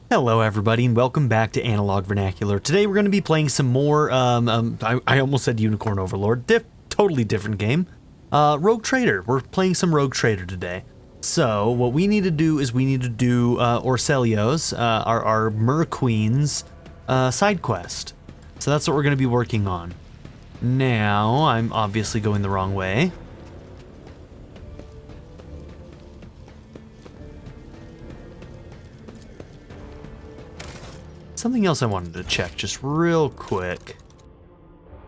Hello everybody and welcome back to Analog Vernacular. Today we're going to be playing some more, I almost said Unicorn Overlord, totally different game. Rogue Trader, we're playing some Rogue Trader today. So what we need to do is we need to do Orselio's, our Mer Queen's side quest. So that's what we're going to be working on. Now, I'm obviously going the wrong way. Something else I wanted to check just real quick.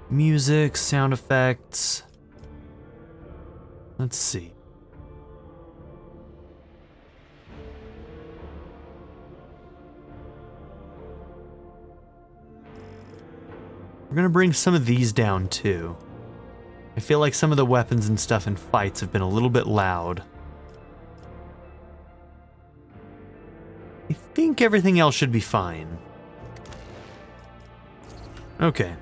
Music, sound effects. Let's see. We're gonna bring some of these down too. I feel like some of the weapons and stuff in fights have been a little bit loud. I think everything else should be fine. Okay.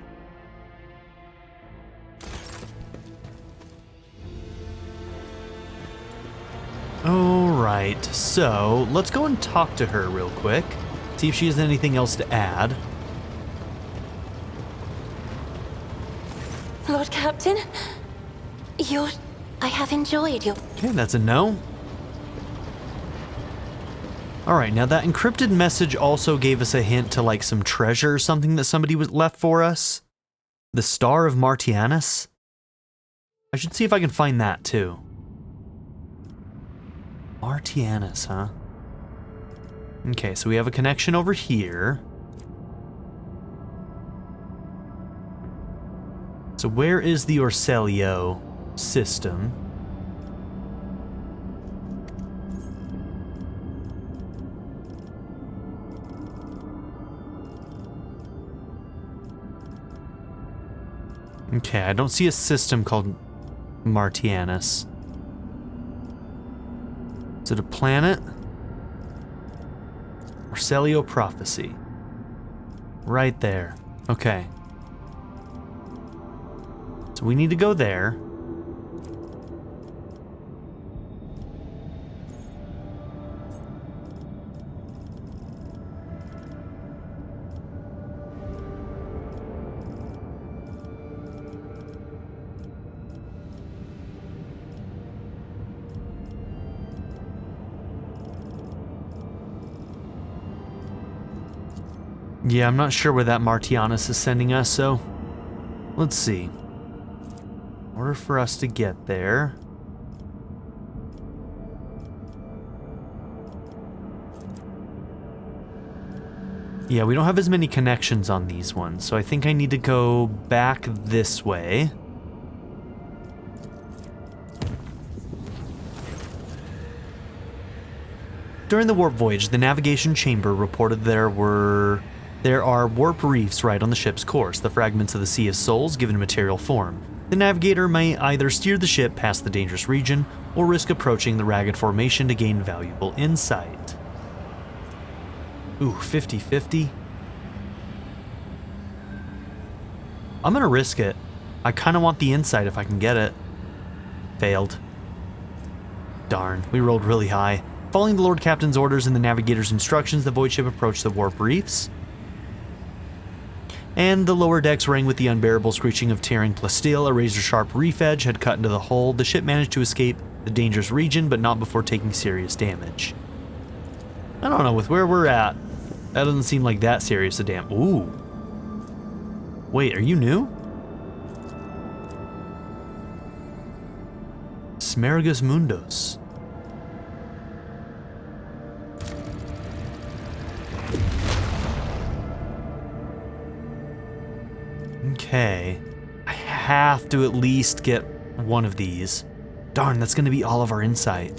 Alright, so let's go and talk to her real quick. See if she has anything else to add. Lord Captain, I have enjoyed your... Okay, that's a no. Alright, now that encrypted message also gave us a hint to like some treasure or something that somebody was left for us. The Star of Martianus? I should see if I can find that too. Martianus, huh? Okay, so we have a connection over here. So where is the Orselio system? Okay, I don't see a system called Martianus. Is it a planet? Orselio Prophecy. Right there. Okay. So we need to go there. Yeah, I'm not sure where that Martianus is sending us, so let's see. In order for us to get there, yeah, we don't have as many connections on these ones, so I think I need to go back this way. During the warp voyage, the navigation chamber reported there are warp reefs right on the ship's course, the fragments of the Sea of Souls given material form. The navigator may either steer the ship past the dangerous region or risk approaching the ragged formation to gain valuable insight. Ooh, 50-50. I'm gonna risk it. I kinda want the insight if I can get it. Failed. Darn, we rolled really high. Following the Lord Captain's orders and the navigator's instructions, the void ship approached the warp reefs. And the lower decks rang with the unbearable screeching of tearing plasteel. A razor-sharp reef edge had cut into the hull. The ship managed to escape the dangerous region, but not before taking serious damage. I don't know, with where we're at, that doesn't seem like that serious a damn... Ooh. Wait, are you new? Smergus Mundos. Okay, I have to at least get one of these. Darn, that's gonna be all of our insight.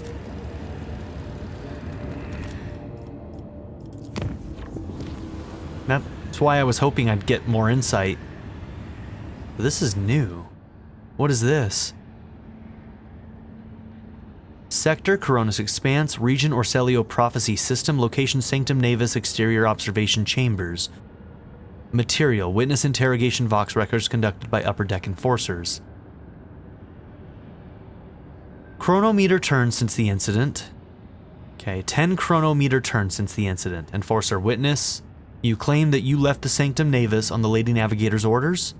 That's why I was hoping I'd get more insight. But this is new. What is this? Sector, Koronus Expanse, Region Orselio Prophecy System, Location Sanctum Navis, Exterior Observation Chambers. Material, witness interrogation Vox records conducted by upper deck enforcers. Chronometer turned since the incident. Okay, 10 chronometer turns since the incident. Enforcer witness, you claim that you left the Sanctum Navis on the Lady Navigator's orders?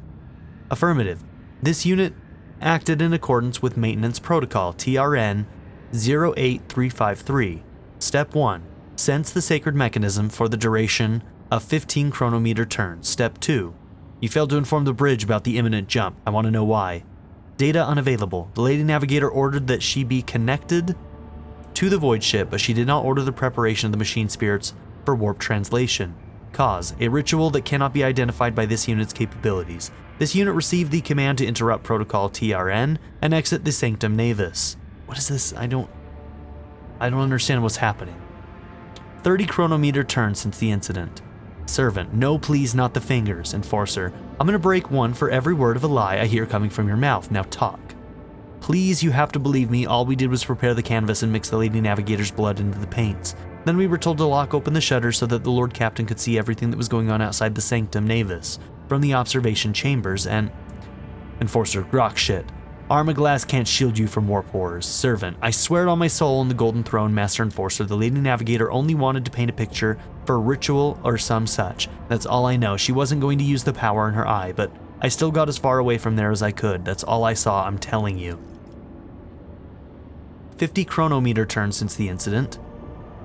Affirmative. This unit acted in accordance with Maintenance Protocol TRN 08353. Step 1. Sense the sacred mechanism for the duration of 15 chronometer turns. Step 2. You failed to inform the bridge about the imminent jump. I want to know why. Data unavailable. The Lady Navigator ordered that she be connected to the void ship, but she did not order the preparation of the machine spirits for warp translation. Cause: a ritual that cannot be identified by this unit's capabilities. This unit received the command to interrupt Protocol TRN and exit the Sanctum Navis. What is this? I don't understand what's happening. 30 chronometer turns since the incident. Servant: no, please, not the fingers. Enforcer: I'm gonna break one for every word of a lie I hear coming from your mouth. Now talk. Please, you have to believe me. All we did was prepare the canvas and mix the Lady Navigator's blood into the paints. Then we were told to lock open the shutters so that the Lord Captain could see everything that was going on outside the Sanctum Navis from the observation chambers and... Enforcer: grok shit. Armaglass can't shield you from warp horrors. Servant: I swear it on my soul on the Golden Throne, Master Enforcer, the Lady Navigator only wanted to paint a picture for a ritual or some such. That's all I know. She wasn't going to use the power in her eye, but I still got as far away from there as I could. That's all I saw, I'm telling you. 50 chronometer turns since the incident.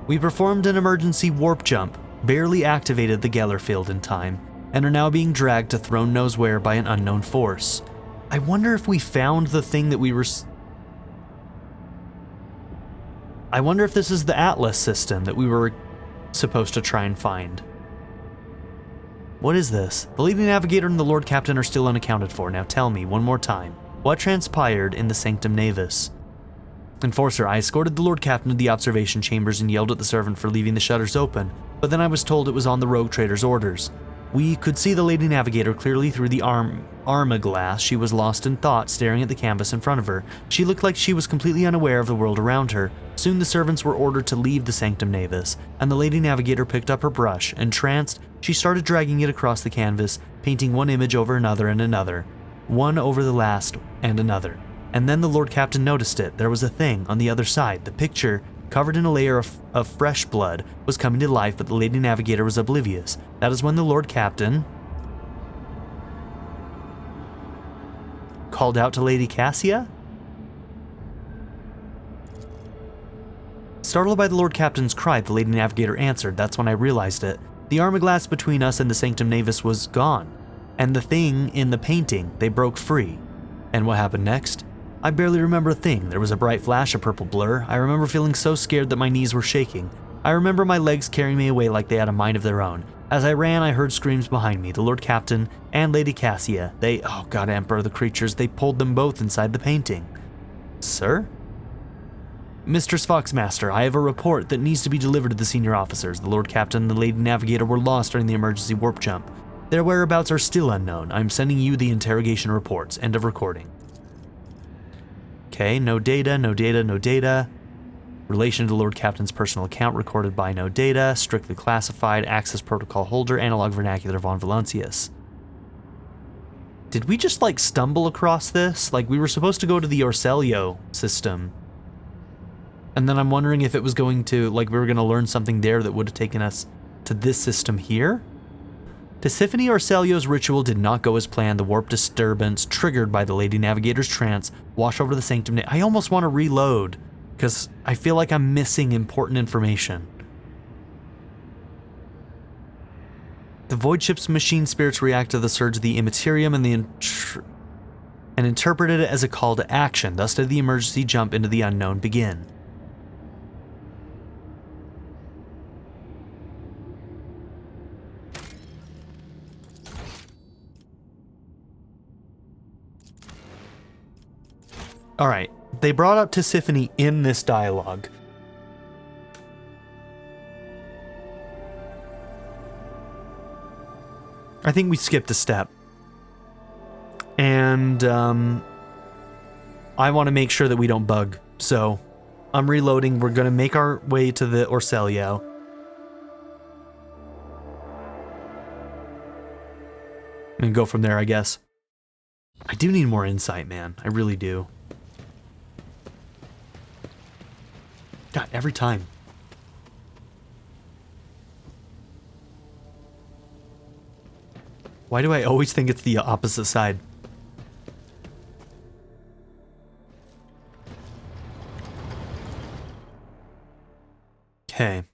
We performed an emergency warp jump, barely activated the Geller field in time, and are now being dragged to Throne knows where by an unknown force. I wonder if we found the thing that we were... I wonder if this is the Atlas system that we were supposed to try and find. What is this? The Lady Navigator and the Lord Captain are still unaccounted for. Now tell me, one more time, what transpired in the Sanctum Navis? Enforcer: I escorted the Lord Captain to the observation chambers and yelled at the servant for leaving the shutters open, but then I was told it was on the rogue trader's orders. We could see the Lady Navigator clearly through the armaglass. She was lost in thought, staring at the canvas in front of her. She looked like she was completely unaware of the world around her. Soon the servants were ordered to leave the Sanctum Navis, and the Lady Navigator picked up her brush. Entranced, she started dragging it across the canvas, painting one image over another and another, one over the last and another. And then the Lord Captain noticed it. There was a thing on the other side. The picture, covered in a layer of fresh blood, was coming to life, but the Lady Navigator was oblivious. That is when the Lord Captain called out to Lady Cassia? Startled by the Lord Captain's cry, the Lady Navigator answered. That's when I realized it. The armaglass between us and the Sanctum Navis was gone, and the thing in the painting, they broke free. And what happened next? I barely remember a thing. There was a bright flash, a purple blur. I remember feeling so scared that my knees were shaking. I remember my legs carrying me away like they had a mind of their own. As I ran, I heard screams behind me. The Lord Captain and Lady Cassia, oh God, Emperor, the creatures, they pulled them both inside the painting. Sir? Mistress Foxmaster, I have a report that needs to be delivered to the senior officers. The Lord Captain and the Lady Navigator were lost during the emergency warp jump. Their whereabouts are still unknown. I'm sending you the interrogation reports. End of recording. Okay, no data, no data, no data. Relation to the Lord Captain's personal account recorded by no data. Strictly classified. Access protocol holder. Analog vernacular von Valancius. Did we just like stumble across this? Like we were supposed to go to the Orselio system. And then I'm wondering if it was going to, like we were going to learn something there that would have taken us to this system here? Tisiphone Orselio's ritual did not go as planned. The warp disturbance triggered by the Lady Navigator's trance washed over the Sanctum. I almost want to reload because I feel like I'm missing important information. The void ship's machine spirits react to the surge of the Imperium and interpreted it as a call to action. Thus did the emergency jump into the unknown begin. Alright, they brought up Tisiphone in this dialogue. I think we skipped a step. And, I want to make sure that we don't bug. So, I'm reloading. We're going to make our way to the Orselio. And go from there, I guess. I do need more insight, man. I really do. God, every time. Why do I always think it's the opposite side? Okay.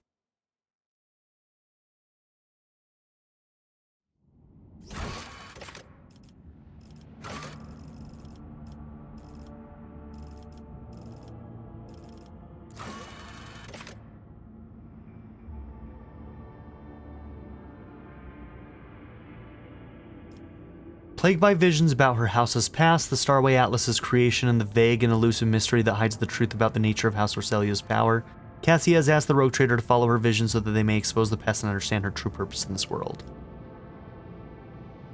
Plagued by visions about her house's past, the Starway Atlas's creation, and the vague and elusive mystery that hides the truth about the nature of House Valancius' power, Cassia has asked the rogue trader to follow her vision so that they may expose the past and understand her true purpose in this world.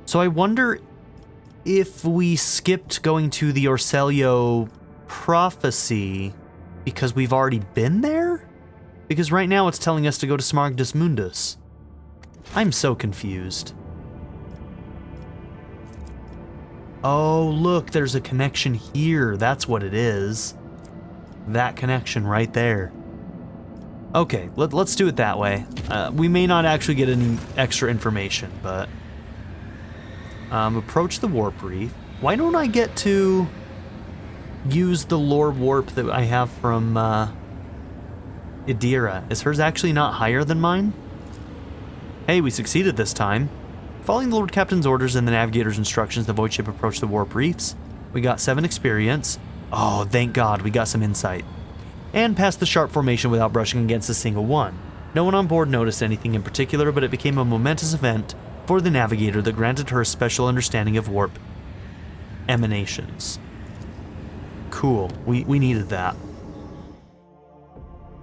So I wonder if we skipped going to the Orselio prophecy because we've already been there? Because right now it's telling us to go to Smaragdus Mundus. I'm so confused. Oh, look, there's a connection here. That's what it is. That connection right there. Okay, let's do it that way. We may not actually get any extra information, but... approach the warp reef. Why don't I get to use the lore warp that I have from Idira? Is hers actually not higher than mine? Hey, we succeeded this time. Following the Lord Captain's orders and the Navigator's instructions, the void ship approached the warp reefs. We got 7 experience. Oh, thank God, we got some insight. And passed the sharp formation without brushing against a single one. No one on board noticed anything in particular, but it became a momentous event for the Navigator that granted her a special understanding of warp emanations. Cool, we needed that.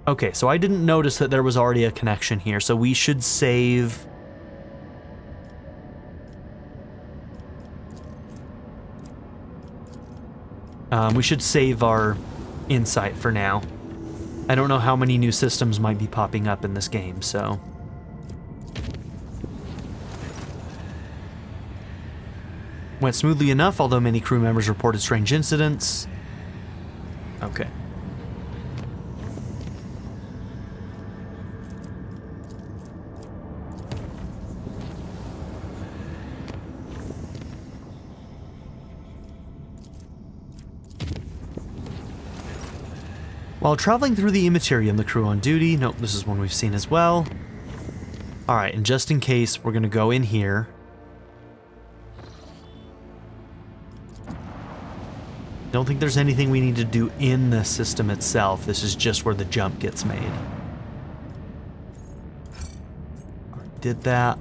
Okay, so I didn't notice that there was already a connection here, so we should save... we should save our insight for now. I don't know how many new systems might be popping up in this game, so... Went smoothly enough, although many crew members reported strange incidents. Okay. While traveling through the Imperium, the crew on duty... Nope, this is one we've seen as well. Alright, and just in case, we're going to go in here. Don't think there's anything we need to do in the system itself. This is just where the jump gets made. Alright, did that.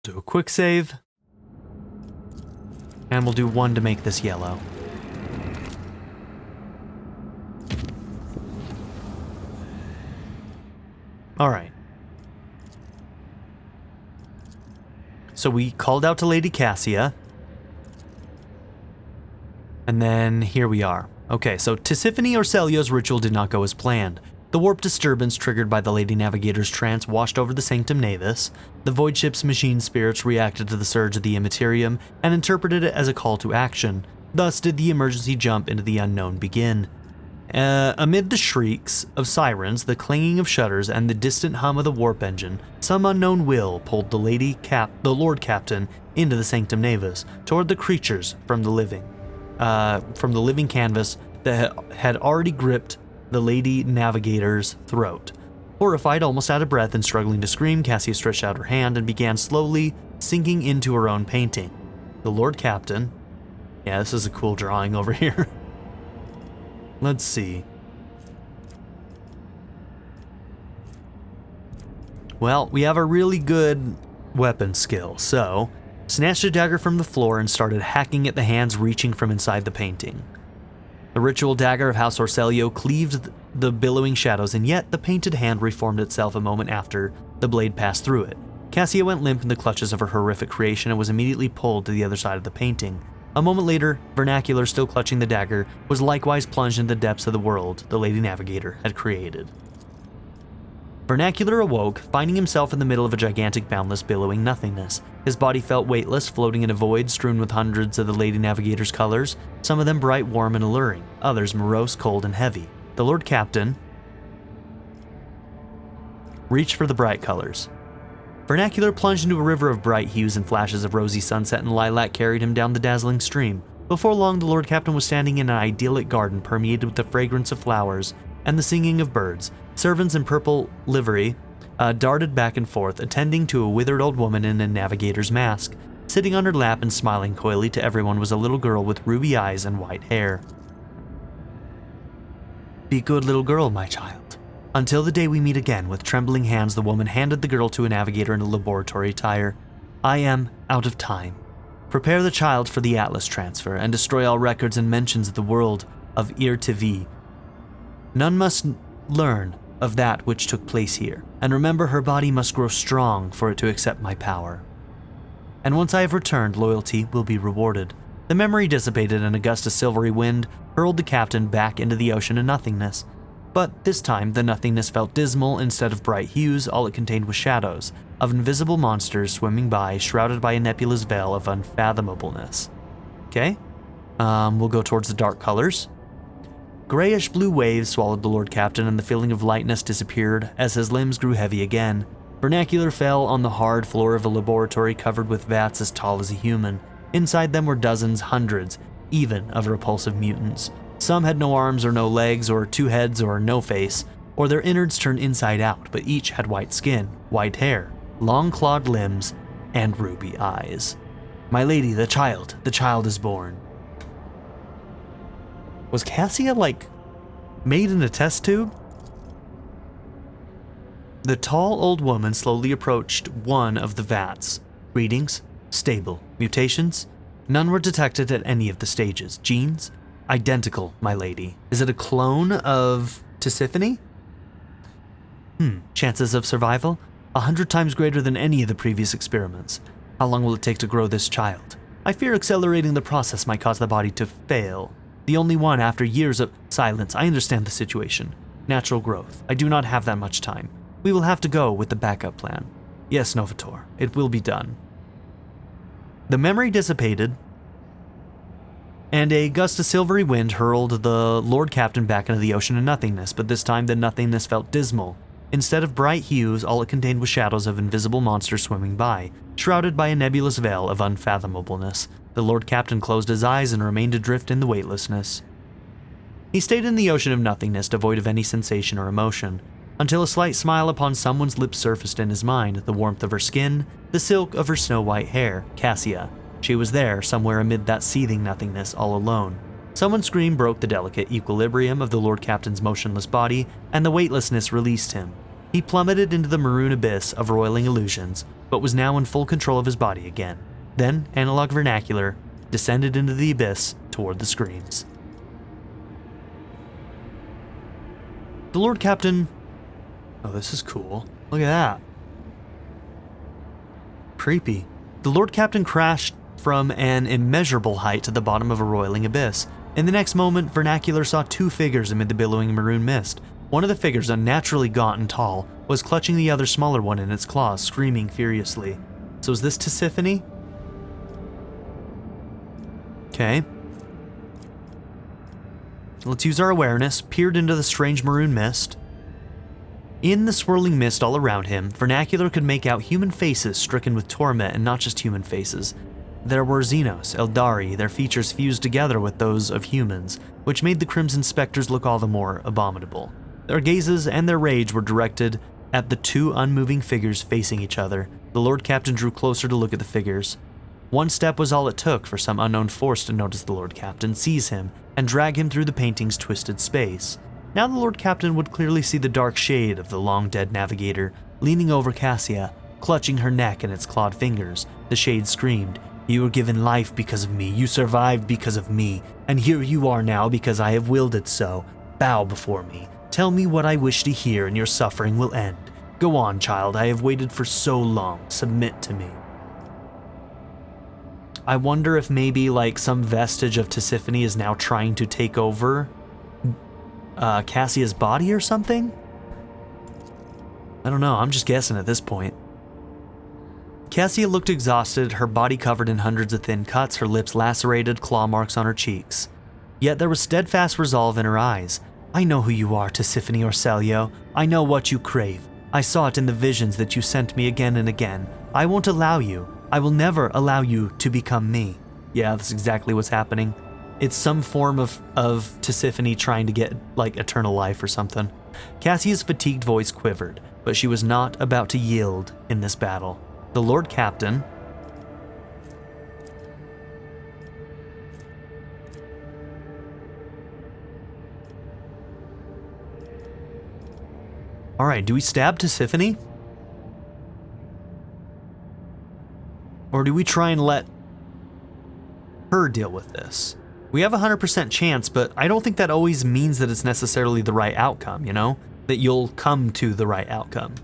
Do a quick save. And we'll do 1 to make this yellow. Alright. So we called out to Lady Cassia. And then here we are. Okay, so Tisiphone Orselio's ritual did not go as planned. The warp disturbance triggered by the Lady Navigator's trance washed over the Sanctum Navis. The void ship's machine spirits reacted to the surge of the Imperium and interpreted it as a call to action. Thus did the emergency jump into the unknown begin. Amid the shrieks of sirens, the clanging of shutters, and the distant hum of the warp engine, some unknown will pulled the Lord Captain into the Sanctum Navis toward the creatures from the living canvas that had already gripped the Lady Navigator's throat. Horrified, almost out of breath, and struggling to scream, Cassia stretched out her hand and began slowly sinking into her own painting. The Lord Captain... Yeah, this is a cool drawing over here. Let's see. Well, we have a really good weapon skill, so... Snatched a dagger from the floor and started hacking at the hands reaching from inside the painting. The ritual dagger of House Orselio cleaved the billowing shadows, and yet the painted hand reformed itself a moment after the blade passed through it. Cassia went limp in the clutches of her horrific creation and was immediately pulled to the other side of the painting. A moment later, Vernacular, still clutching the dagger, was likewise plunged into the depths of the world the Lady Navigator had created. Vernacular awoke, finding himself in the middle of a gigantic, boundless, billowing nothingness. His body felt weightless, floating in a void strewn with hundreds of the Lady Navigator's colors, some of them bright, warm, and alluring, others morose, cold, and heavy. The Lord Captain reached for the bright colors. Vernacular plunged into a river of bright hues, and flashes of rosy sunset and lilac carried him down the dazzling stream. Before long, the Lord Captain was standing in an idyllic garden permeated with the fragrance of flowers and the singing of birds. Servants in purple livery darted back and forth, attending to a withered old woman in a navigator's mask. Sitting on her lap and smiling coyly to everyone was a little girl with ruby eyes and white hair. "Be good, little girl, my child. Until the day we meet again." With trembling hands, the woman handed the girl to a navigator in a laboratory attire. "I am out of time. Prepare the child for the Atlas transfer and destroy all records and mentions of the world of Ir TV. None must learn of that which took place here, and remember her body must grow strong for it to accept my power. And once I have returned, loyalty will be rewarded." The memory dissipated, and a gust of silvery wind hurled the captain back into the ocean of nothingness. But this time, the nothingness felt dismal. Instead of bright hues, all it contained was shadows of invisible monsters swimming by, shrouded by a nebulous veil of unfathomableness. Okay, we'll go towards the dark colors. Grayish blue waves swallowed the Lord Captain, and the feeling of lightness disappeared as his limbs grew heavy again. Vernacular fell on the hard floor of a laboratory covered with vats as tall as a human. Inside them were dozens, hundreds, even of repulsive mutants. Some had no arms or no legs, or 2 heads or no face, or their innards turned inside out, but each had white skin, white hair, long clawed limbs, and ruby eyes. "My lady, the child is born." Was Cassia, made in a test tube? The tall old woman slowly approached one of the vats. Readings, stable. Mutations, none were detected at any of the stages. Genes, identical, my lady. Is it a clone of Tisiphone? Chances of survival? 100 times greater than any of the previous experiments. How long will it take to grow this child? I fear accelerating the process might cause the body to fail. The only one after years of silence. I understand the situation. Natural growth. I do not have that much time. We will have to go with the backup plan. Yes, Novator, it will be done. The memory dissipated, and a gust of silvery wind hurled the Lord Captain back into the ocean of nothingness, but this time the nothingness felt dismal. Instead of bright hues, all it contained was shadows of invisible monsters swimming by, shrouded by a nebulous veil of unfathomableness. The Lord Captain closed his eyes and remained adrift in the weightlessness. He stayed in the ocean of nothingness, devoid of any sensation or emotion, until a slight smile upon someone's lips surfaced in his mind, the warmth of her skin, the silk of her snow-white hair. Cassia. She was there, somewhere amid that seething nothingness, all alone. Someone's scream broke the delicate equilibrium of the Lord Captain's motionless body, and the weightlessness released him. He plummeted into the maroon abyss of roiling illusions, but was now in full control of his body again. Then, analog vernacular descended into the abyss toward the screens. The Lord Captain... Oh, this is cool. Look at that. Creepy. The Lord Captain crashed from an immeasurable height to the bottom of a roiling abyss. In the next moment, Vernacular saw 2 figures amid the billowing maroon mist. One of the figures, unnaturally gaunt and tall, was clutching the other smaller one in its claws, screaming furiously. So is this Tisiphone? Okay. Let's use our awareness, peered into the strange maroon mist. In the swirling mist all around him, Vernacular could make out human faces stricken with torment, and not just human faces. There were Xenos, Eldari, their features fused together with those of humans, which made the Crimson Spectres look all the more abominable. Their gazes and their rage were directed at the 2 unmoving figures facing each other. The Lord Captain drew closer to look at the figures. One step was all it took for some unknown force to notice the Lord Captain, seize him, and drag him through the painting's twisted space. Now the Lord Captain would clearly see the dark shade of the long-dead navigator, leaning over Cassia, clutching her neck in its clawed fingers. The shade screamed, "You were given life because of me, you survived because of me, and here you are now because I have willed it so. Bow before me. Tell me what I wish to hear and your suffering will end. Go on, child, I have waited for so long. Submit to me." I wonder if maybe like some vestige of Tisiphone is now trying to take over Cassia's body or something? I don't know, I'm just guessing at this point. Cassia looked exhausted, her body covered in hundreds of thin cuts, her lips lacerated, claw marks on her cheeks. Yet there was steadfast resolve in her eyes. I know who you are, Tisiphone Orselio. I know what you crave. I saw it in the visions that you sent me again and again. I won't allow you. I will never allow you to become me. Yeah, that's exactly what's happening. It's some form of Tisiphone trying to get, like, eternal life or something. Cassia's fatigued voice quivered, but she was not about to yield in this battle. The Lord Captain... Alright, do we stab Tisiphone? Or do we try and let her deal with this? We have a 100% chance, but I don't think that always means that it's necessarily the right outcome, you know? That you'll come to the right outcome.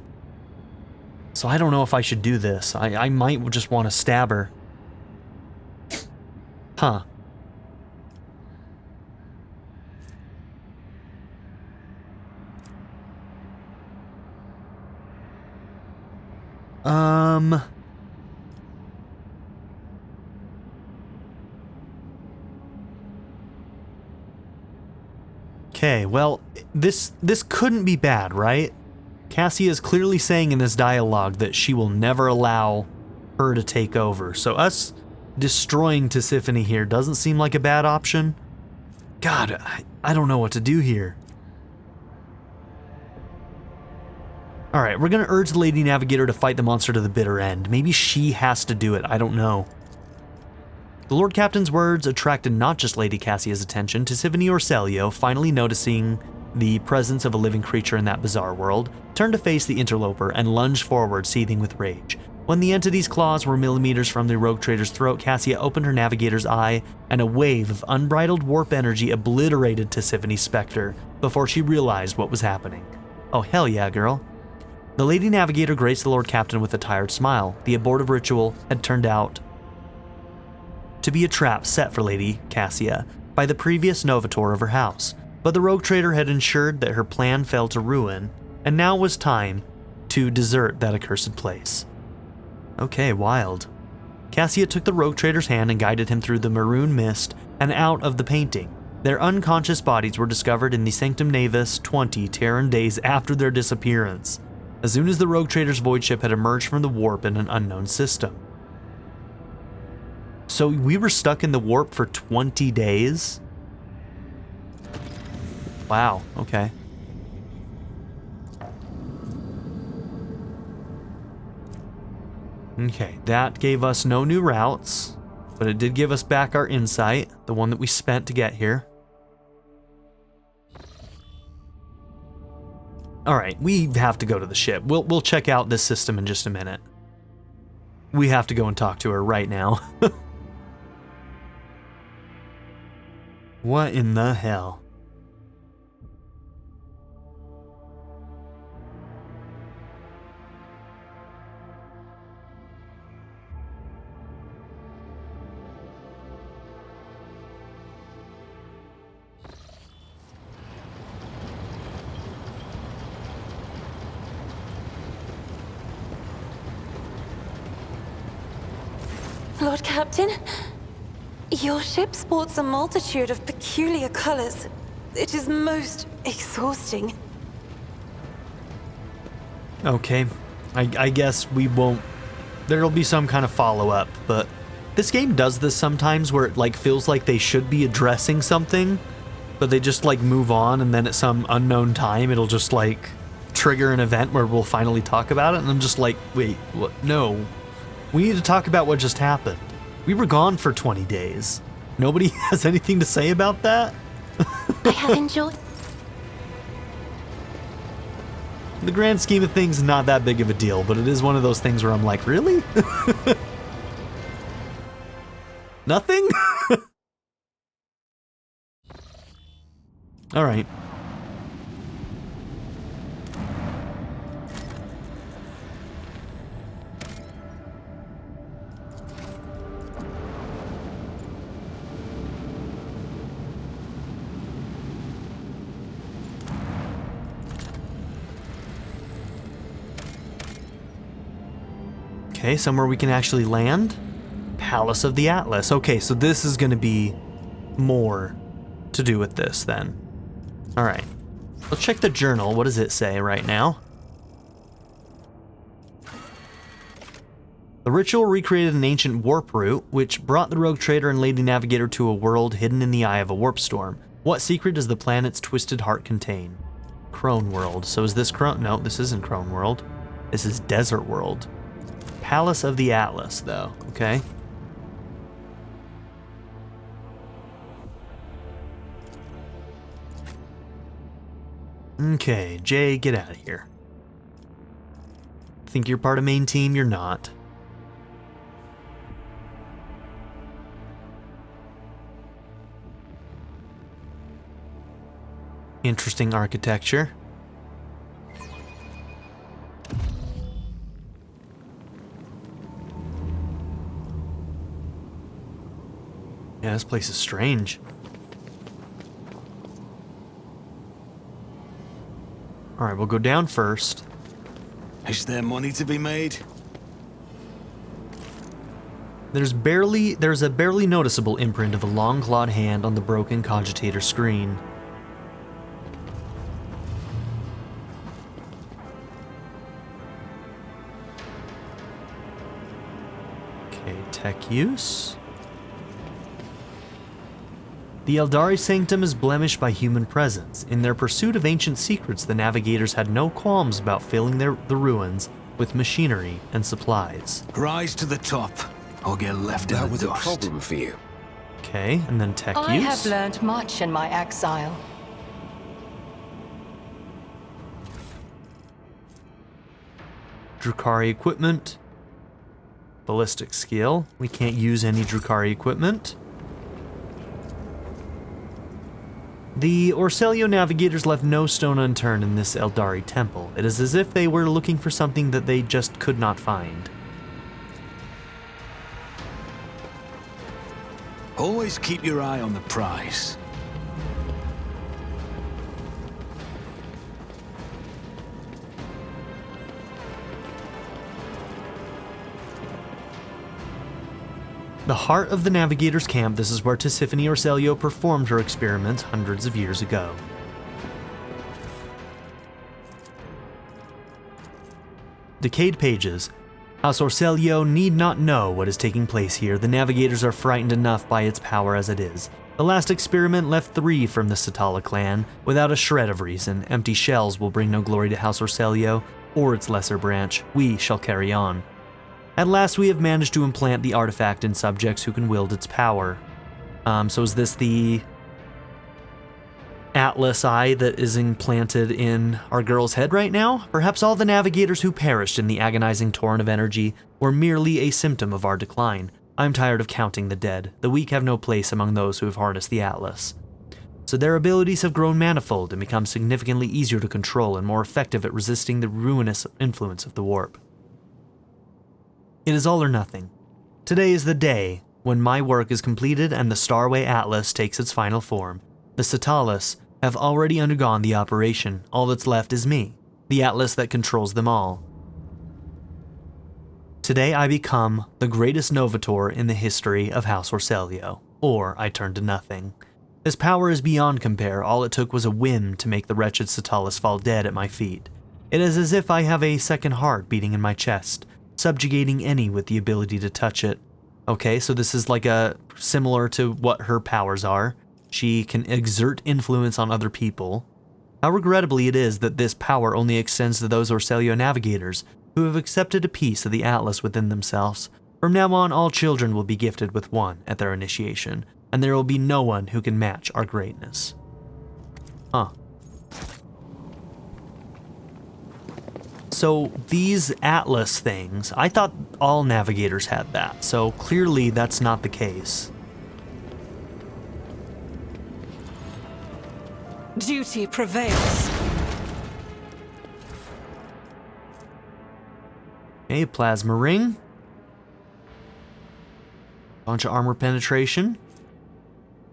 So I don't know if I should do this. I might just want to stab her. Huh. Okay, well, this couldn't be bad, right? Cassia is clearly saying in this dialogue that she will never allow her to take over. So us destroying Tisiphone here doesn't seem like a bad option. God, I don't know what to do here. Alright, we're gonna urge the Lady Navigator to fight the monster to the bitter end. Maybe she has to do it, I don't know. The Lord Captain's words attracted not just Lady Cassia's attention. Tisiphone Orselio, finally noticing the presence of a living creature in that bizarre world, turned to face the interloper and lunged forward, seething with rage. When the entity's claws were millimeters from the rogue trader's throat, Cassia opened her navigator's eye, and a wave of unbridled warp energy obliterated Tisiphone's specter before she realized what was happening. Oh, hell yeah, girl. The Lady Navigator graced the Lord Captain with a tired smile. The abortive ritual had turned out to be a trap set for Lady Cassia by the previous Novator of her house, but the rogue trader had ensured that her plan fell to ruin, and now was time to desert that accursed place. Okay, wild. Cassia took the rogue trader's hand and guided him through the maroon mist and out of the painting. Their unconscious bodies were discovered in the Sanctum Navis 20 Terran days after their disappearance, as soon as the rogue trader's void ship had emerged from the warp in an unknown system. So we were stuck in the warp for 20 days? Wow, okay. Okay, that gave us no new routes, but it did give us back our insight, the one that we spent to get here. Alright, we have to go to the ship. We'll check out this system in just a minute. We have to go and talk to her right now. What in the hell? Lord Captain, your ship sports a multitude of peculiar colors. It is most exhausting. Okay, I guess we won't... There'll be some kind of follow-up, but this game does this sometimes where it like feels like they should be addressing something, but they just like move on, and then at some unknown time it'll just like trigger an event where we'll finally talk about it, and I'm just like, wait, what? No. We need to talk about what just happened. We were gone for 20 days. Nobody has anything to say about that? I have enjoyed... In the grand scheme of things, not that big of a deal, but it is one of those things where I'm like, really? Nothing? All right. Okay, somewhere we can actually land. Palace of the Atlas. Okay, so this is going to be more to do with this then. All right. Let's check the journal. What does it say right now? The ritual recreated an ancient warp route, which brought the rogue trader and lady navigator to a world hidden in the eye of a warp storm. What secret does the planet's twisted heart contain? Crone world. So is this Crone? No, this isn't Crone world. This is Desert world. Palace of the Atlas, though. Okay. Okay, Jay, get out of here. Think you're part of main team? You're not. Interesting architecture. Yeah, this place is strange. Alright, we'll go down first. Is there money to be made? There's a barely noticeable imprint of a long clawed hand on the broken cogitator screen. Okay, tech use. The Eldari Sanctum is blemished by human presence. In their pursuit of ancient secrets, the navigators had no qualms about filling the ruins with machinery and supplies. Rise to the top, or get left in the dust. That was a problem for you. Okay, and then tech I use. have learned much in my exile. Drukhari equipment. Ballistic skill. We can't use any Drukhari equipment. The Orselio navigators left no stone unturned in this Eldari temple. It is as if they were looking for something that they just could not find. Always keep your eye on the prize. The heart of the Navigator's camp, this is where Tisiphone Orselio performed her experiments hundreds of years ago. Decayed pages. House Orselio need not know what is taking place here. The Navigators are frightened enough by its power as it is. The last experiment left 3 from the Satala clan, without a shred of reason. Empty shells will bring no glory to House Orselio, or its lesser branch. We shall carry on. At last we have managed to implant the artifact in subjects who can wield its power. So is this the Atlas Eye that is implanted in our girl's head right now? Perhaps all the navigators who perished in the agonizing torrent of energy were merely a symptom of our decline. I'm tired of counting the dead. The weak have no place among those who have harnessed the Atlas. So their abilities have grown manifold and become significantly easier to control and more effective at resisting the ruinous influence of the warp. It is all or nothing. Today is the day when my work is completed and the Starway Atlas takes its final form. The Satalas have already undergone the operation. All that's left is me, the Atlas that controls them all. Today I become the greatest Novator in the history of House Orselio, or I turn to nothing. This power is beyond compare. All it took was a whim to make the wretched Satalas fall dead at my feet. It is as if I have a second heart beating in my chest, subjugating any with the ability to touch it. Okay, so this is like similar to what her powers are. She can exert influence on other people. How regrettably it is that this power only extends to those Orselio navigators who have accepted a piece of the Atlas within themselves. From now on, all children will be gifted with one at their initiation, and there will be no one who can match our greatness. Huh. So these Atlas things, I thought all navigators had that, so clearly that's not the case. Duty prevails. Okay, plasma ring. Bunch of armor penetration.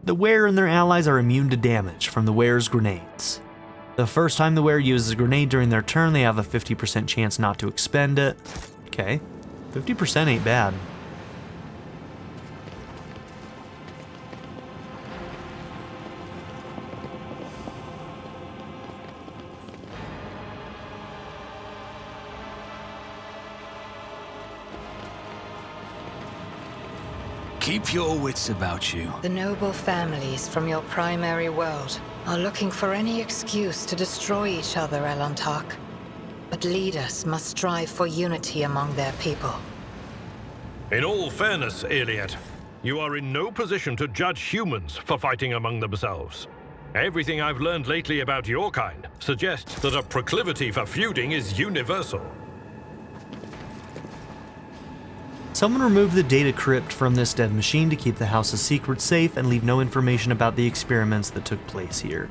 The wearer and their allies are immune to damage from the wearer's grenades. The first time the wearer uses a grenade during their turn, they have a 50% chance not to expend it. Okay. 50% ain't bad. Keep your wits about you. The noble families from your primary world are looking for any excuse to destroy each other, Elantark. But leaders must strive for unity among their people. In all fairness, Iliad, you are in no position to judge humans for fighting among themselves. Everything I've learned lately about your kind suggests that a proclivity for feuding is universal. Someone remove the data crypt from this dead machine to keep the house's secrets safe and leave no information about the experiments that took place here.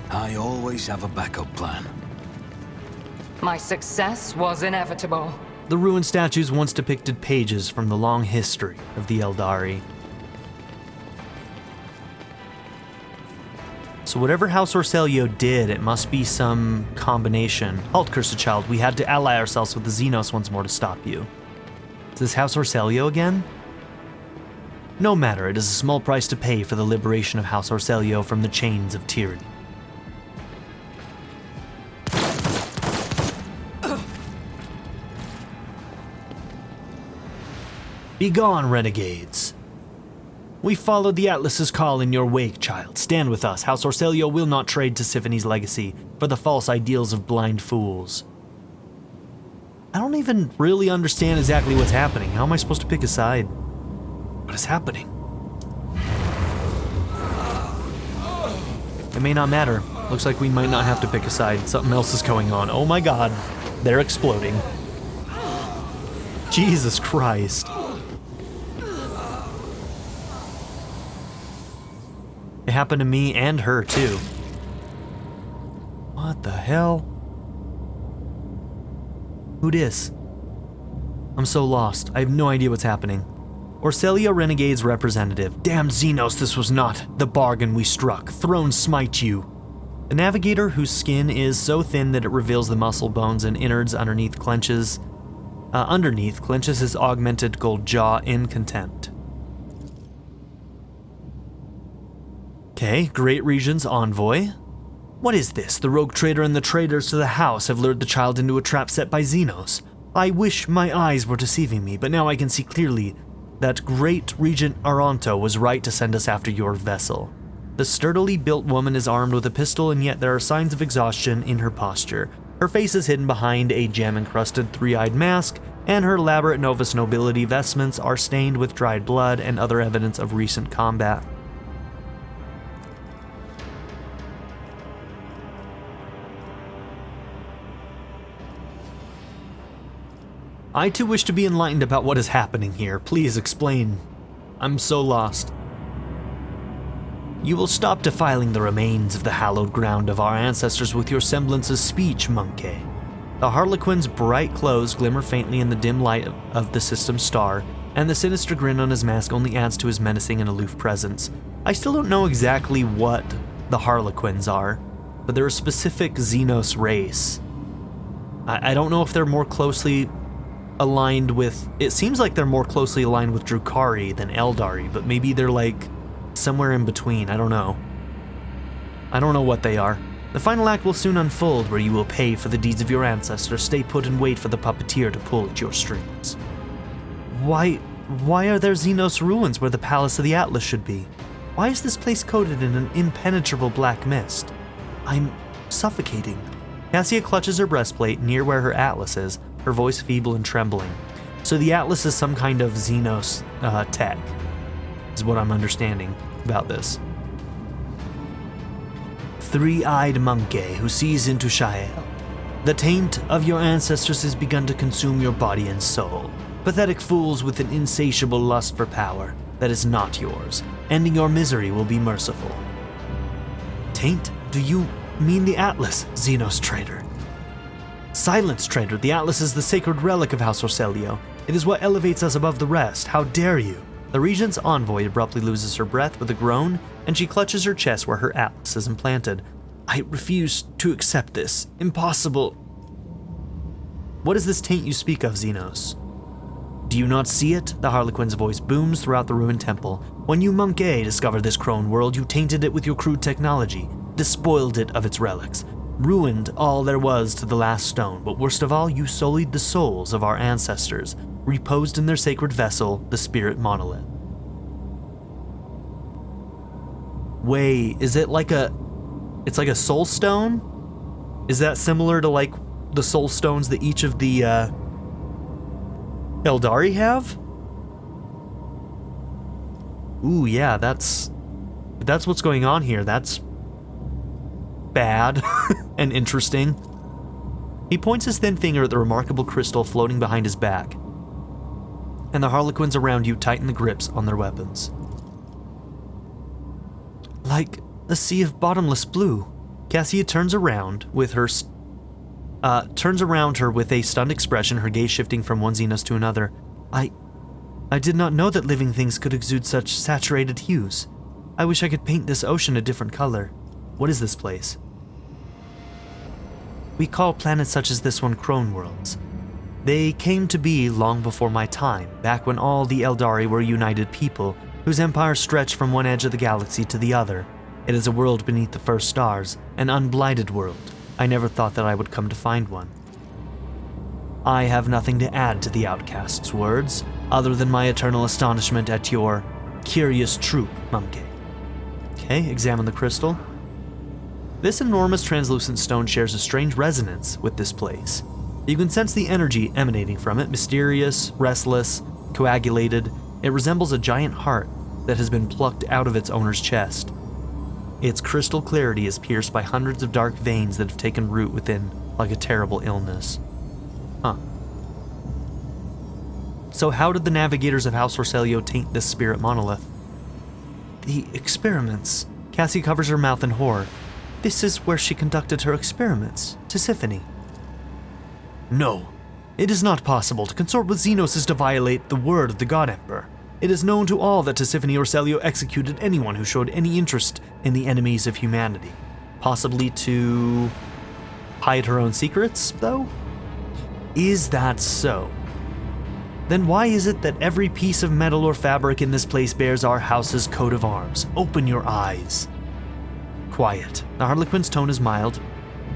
I always have a backup plan. My success was inevitable. The ruined statues once depicted pages from the long history of the Eldari. So whatever House Orselio did, it must be some combination. Halt, cursed child, we had to ally ourselves with the Xenos once more to stop you. Is this House Orselio again? No matter, it is a small price to pay for the liberation of House Orselio from the chains of tyranny. Begone, renegades! We followed the Atlas's call in your wake, child. Stand with us. House Orselio will not trade to Siphone's legacy for the false ideals of blind fools. I don't even really understand exactly what's happening. How am I supposed to pick a side? What is happening? It may not matter. Looks like we might not have to pick a side. Something else is going on. Oh my god. They're exploding. Jesus Christ. It happened to me and her, too. What the hell? Who dis? I'm so lost. I have no idea what's happening. Orselio Renegade's representative. Damned Xenos, this was not the bargain we struck. Throne smite you. The navigator, whose skin is so thin that it reveals the muscle bones and innards underneath clenches his augmented gold jaw in contempt. Okay, Great Region's envoy. What is this? The rogue trader and the traitors to the house have lured the child into a trap set by Xenos. I wish my eyes were deceiving me, but now I can see clearly that Great Regent Aranto was right to send us after your vessel. The sturdily built woman is armed with a pistol, and yet there are signs of exhaustion in her posture. Her face is hidden behind a gem-encrusted three-eyed mask, and her elaborate Novus Nobility vestments are stained with dried blood and other evidence of recent combat. I too wish to be enlightened about what is happening here. Please explain. I'm so lost. You will stop defiling the remains of the hallowed ground of our ancestors with your semblance of speech, monkey. The Harlequin's bright clothes glimmer faintly in the dim light of the system's star, and the sinister grin on his mask only adds to his menacing and aloof presence. I still don't know exactly what the Harlequins are, but they're a specific Xenos race. I don't know if they're more closely aligned with, it seems like they're more closely aligned with Drukhari than Eldari, but maybe they're like somewhere in between. I don't know. I don't know what they are. The final act will soon unfold, where you will pay for the deeds of your ancestors. Stay put and wait for the puppeteer to pull at your strings. Why are there Xenos ruins where the Palace of the Atlas should be? Why is this place coated in an impenetrable black mist? I'm suffocating. Cassia clutches her breastplate near where her Atlas is, her voice feeble and trembling. So the Atlas is some kind of Xenos tech, is what I'm understanding about this. Three-eyed monkey who sees into Shael. The taint of your ancestors has begun to consume your body and soul. Pathetic fools with an insatiable lust for power that is not yours. Ending your misery will be merciful. Taint? Do you mean the Atlas, Xenos traitor? Silence, traitor. The Atlas is the sacred relic of House Orselio. It is what elevates us above the rest. How dare you? The regent's envoy abruptly loses her breath with a groan, and she clutches her chest where her Atlas is implanted. I refuse to accept this. Impossible. What is this taint you speak of, Xenos? Do you not see it? The Harlequin's voice booms throughout the ruined temple. When you Monkey discovered this Crone world, you tainted it with your crude technology, despoiled it of its relics, ruined all there was to the last stone, but worst of all, you sullied the souls of our ancestors, reposed in their sacred vessel, the spirit monolith. Wait, is it like it's like a soul stone? Is that similar to like the soul stones that each of the Eldari have? Ooh, yeah, that's what's going on here. That's bad and interesting. He points his thin finger at the remarkable crystal floating behind his back, and the Harlequins around you tighten the grips on their weapons. Like a sea of bottomless blue. Cassia turns around her with a stunned expression, her gaze shifting from one Xenos to another. I did not know that living things could exude such saturated hues. I wish I could paint this ocean a different color. What is this place? We call planets such as this one Crone worlds. They came to be long before my time, back when all the Eldari were united people, whose empire stretched from one edge of the galaxy to the other. It is a world beneath the first stars, an unblighted world. I never thought that I would come to find one. I have nothing to add to the outcast's words, other than my eternal astonishment at your curious troop, Mumke. Okay, examine the crystal. This enormous translucent stone shares a strange resonance with this place. You can sense the energy emanating from it, mysterious, restless, coagulated. It resembles a giant heart that has been plucked out of its owner's chest. Its crystal clarity is pierced by hundreds of dark veins that have taken root within like a terrible illness. Huh. So how did the navigators of House Valancius taint this spirit monolith? The experiments. Cassie covers her mouth in horror. This is where she conducted her experiments, Tisiphone. No, it is not possible. To consort with Xenos is to violate the word of the God Emperor. It is known to all that Tisiphone Valancius executed anyone who showed any interest in the enemies of humanity. Possibly to hide her own secrets, though? Is that so? Then why is it that every piece of metal or fabric in this place bears our house's coat of arms? Open your eyes. Quiet. The Harlequin's tone is mild,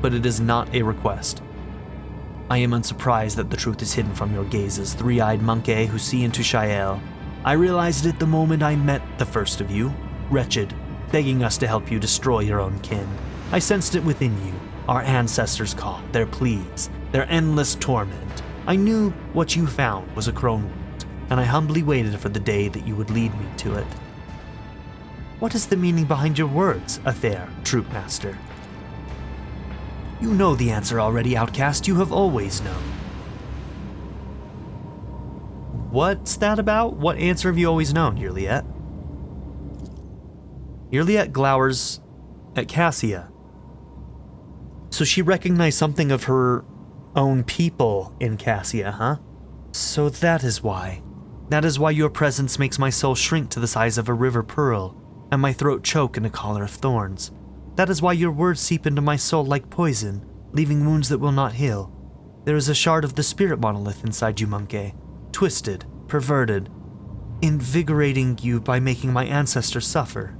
but it is not a request. I am unsurprised that the truth is hidden from your gazes, three-eyed monkey who see into Shael. I realized it the moment I met the first of you, wretched, begging us to help you destroy your own kin. I sensed it within you, our ancestors' call, their pleas, their endless torment. I knew what you found was a Crone world, and I humbly waited for the day that you would lead me to it. What is the meaning behind your words, Athair, Troop Master? You know the answer already, Outcast. You have always known. What's that about? What answer have you always known, Yurliet? Yurliet glowers at Cassia. So she recognized something of her own people in Cassia, huh? So that is why. That is why your presence makes my soul shrink to the size of a river pearl, and my throat choke in a collar of thorns. That is why your words seep into my soul like poison, leaving wounds that will not heal. There is a shard of the spirit monolith inside you, Monkey, twisted, perverted, invigorating you by making my ancestors suffer.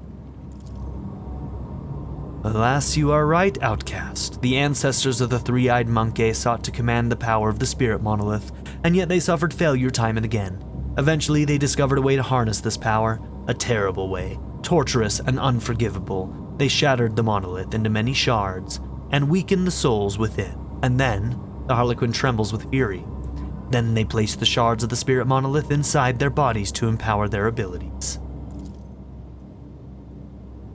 Alas, you are right, Outcast. The ancestors of the three-eyed monkey sought to command the power of the spirit monolith, and yet they suffered failure time and again. Eventually, they discovered a way to harness this power, a terrible way, torturous and unforgivable. They shattered the monolith into many shards and weakened the souls within. And then, the Harlequin trembles with fury. Then they placed the shards of the spirit monolith inside their bodies to empower their abilities.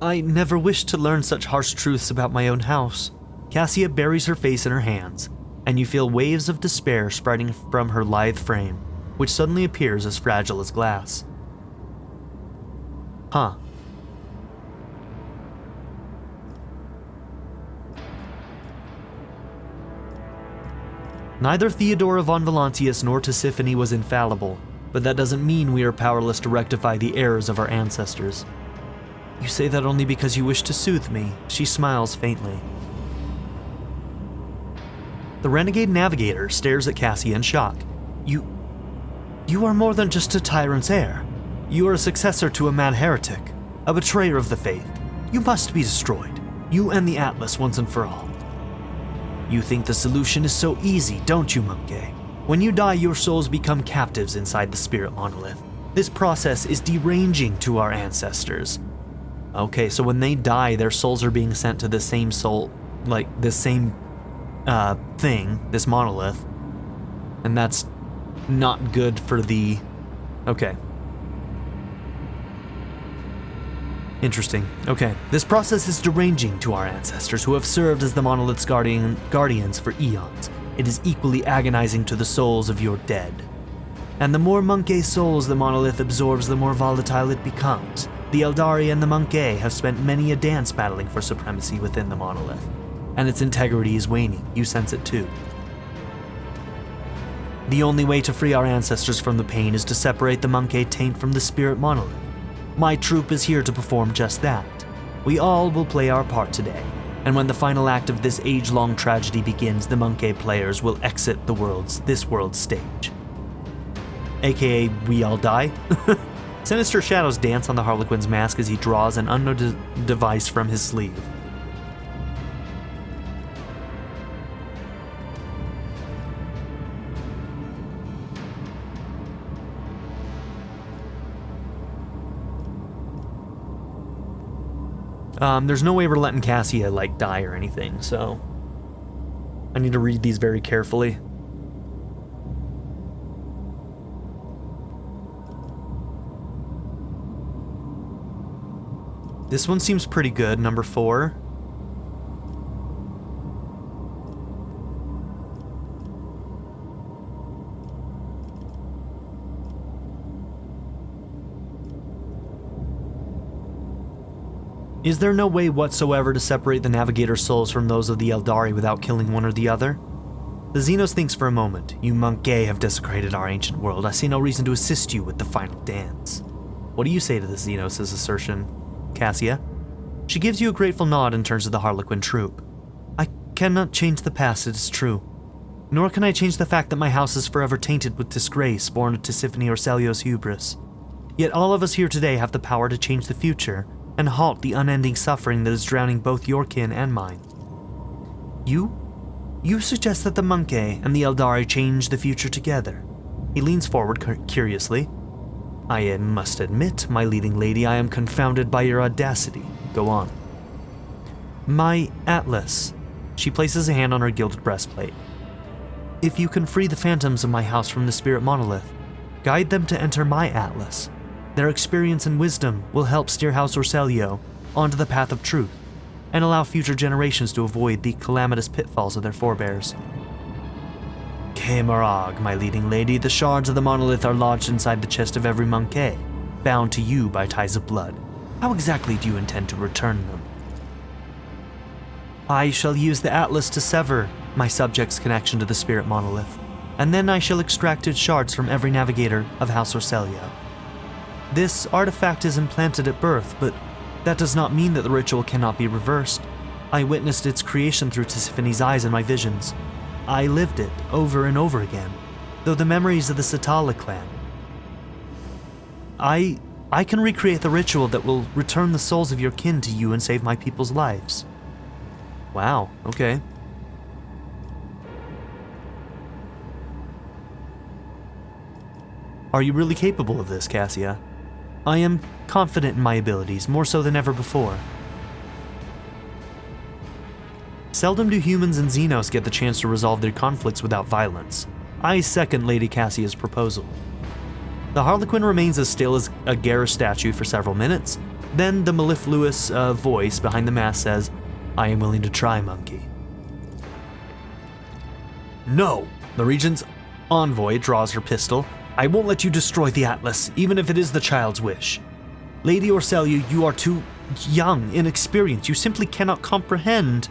I never wished to learn such harsh truths about my own house. Cassia buries her face in her hands, and you feel waves of despair spreading from her lithe frame, which suddenly appears as fragile as glass. Huh. Neither Theodora von Valancius nor Tisiphone was infallible, but that doesn't mean we are powerless to rectify the errors of our ancestors. You say that only because you wish to soothe me. She smiles faintly. The renegade navigator stares at Cassia in shock. You are more than just a tyrant's heir. You are a successor to a mad heretic, a betrayer of the faith. You must be destroyed, you and the Atlas once and for all. You think the solution is so easy, don't you, Monkey? When you die, your souls become captives inside the spirit monolith. This process is deranging to our ancestors. Okay, so when they die, their souls are being sent to the same soul, like the same thing, this monolith. And that's not good for the... Okay. Interesting. Okay. This process is deranging to our ancestors who have served as the monolith's guardians for eons. It is equally agonizing to the souls of your dead. And the more Monkey souls the monolith absorbs, the more volatile it becomes. The Eldari and the Monkey have spent many a dance battling for supremacy within the monolith, and its integrity is waning. You sense it too. The only way to free our ancestors from the pain is to separate the Monkey taint from the spirit monolith. My troop is here to perform just that. We all will play our part today, and when the final act of this age-long tragedy begins, the Monkey players will exit this world's stage. AKA, we all die. Sinister shadows dance on the Harlequin's mask as he draws an unknown device from his sleeve. There's no way we're letting Cassia, die or anything, so... I need to read these very carefully. This one seems pretty good, number 4. Is there no way whatsoever to separate the Navigator's souls from those of the Eldari without killing one or the other? The Xenos thinks for a moment. You Monkey have desecrated our ancient world. I see no reason to assist you with the final dance. What do you say to the Xenos' assertion, Cassia? She gives you a grateful nod and turns to the Harlequin troop. I cannot change the past, it is true. Nor can I change the fact that my house is forever tainted with disgrace born of Tisiphone or Celios hubris. Yet all of us here today have the power to change the future and halt the unending suffering that is drowning both your kin and mine. You suggest that the Monkey and the Eldari change the future together. He leans forward curiously. I must admit, my leading lady, I am confounded by your audacity. Go on. My Atlas. She places a hand on her gilded breastplate. If you can free the phantoms of my house from the spirit monolith, guide them to enter my Atlas. Their experience and wisdom will help steer House Orselio onto the path of truth and allow future generations to avoid the calamitous pitfalls of their forebears. Kemarag, my leading lady, the shards of the monolith are lodged inside the chest of every Monkey, bound to you by ties of blood. How exactly do you intend to return them? I shall use the Atlas to sever my subject's connection to the spirit monolith, and then I shall extract its shards from every navigator of House Orselio. This artifact is implanted at birth, but that does not mean that the ritual cannot be reversed. I witnessed its creation through Tisiphone's eyes in my visions. I lived it over and over again, though the memories of the Satala clan. I can recreate the ritual that will return the souls of your kin to you and save my people's lives. Wow, okay. Are you really capable of this, Cassia? I am confident in my abilities, more so than ever before. Seldom do humans and Xenos get the chance to resolve their conflicts without violence. I second Lady Cassia's proposal. The Harlequin remains as still as a garish statue for several minutes. Then the mellifluous voice behind the mask says, I am willing to try, Monkey. No! The Regent's envoy draws her pistol. I won't let you destroy the Atlas, even if it is the child's wish. Lady Orselio, you are too young, inexperienced. You simply cannot comprehend.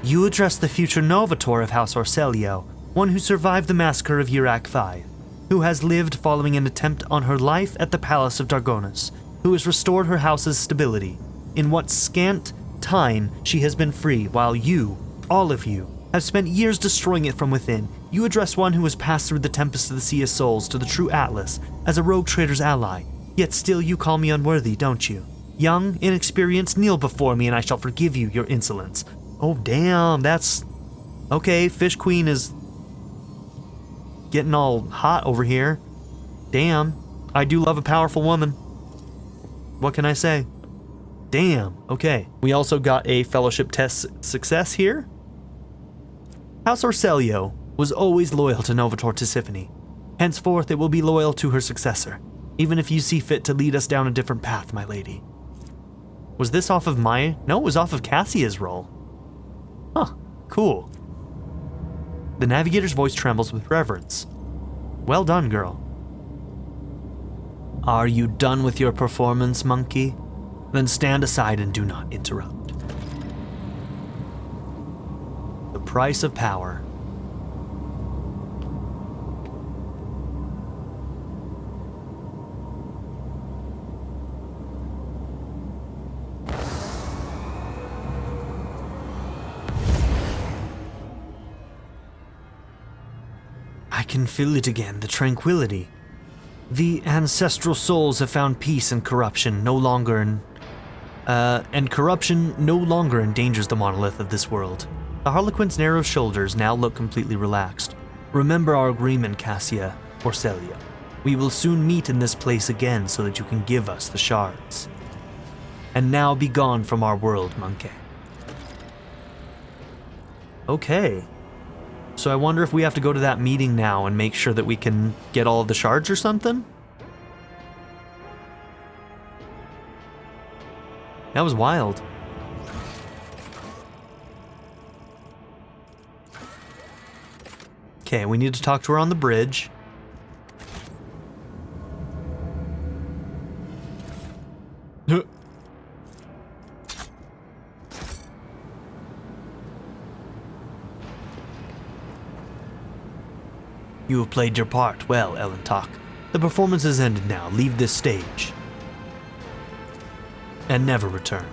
You address the future Novator of House Orselio, one who survived the massacre of Irak V, who has lived following an attempt on her life at the Palace of Dargonus, who has restored her house's stability. In what scant time she has been free, while you, all of you, have spent years destroying it from within. You address one who has passed through the tempest of the Sea of Souls to the true Atlas as a rogue trader's ally, yet still you call me unworthy, don't you? Young, inexperienced, kneel before me and I shall forgive you your insolence. Oh damn, that's... Okay, Fish Queen is getting all hot over here. Damn, I do love a powerful woman. What can I say? Damn, okay. We also got a fellowship test success here. House Orselio was always loyal to Novator Tisiphone. Henceforth, it will be loyal to her successor, even if you see fit to lead us down a different path, my lady. Was this off of my... No, it was off of Cassia's roll. Huh, cool. The navigator's voice trembles with reverence. Well done, girl. Are you done with your performance, monkey? Then stand aside and do not interrupt. The price of power. I can feel it again, the tranquility. The ancestral souls have found peace and corruption no longer endangers the monolith of this world. The Harlequin's narrow shoulders now look completely relaxed. Remember our agreement, Cassia, Orselio. We will soon meet in this place again so that you can give us the shards. And now be gone from our world, monkey. Okay. So I wonder if we have to go to that meeting now and make sure that we can get all of the shards or something? That was wild. Okay, we need to talk to her on the bridge. You have played your part well, Elentok. The performance has ended now. Leave this stage. And never return.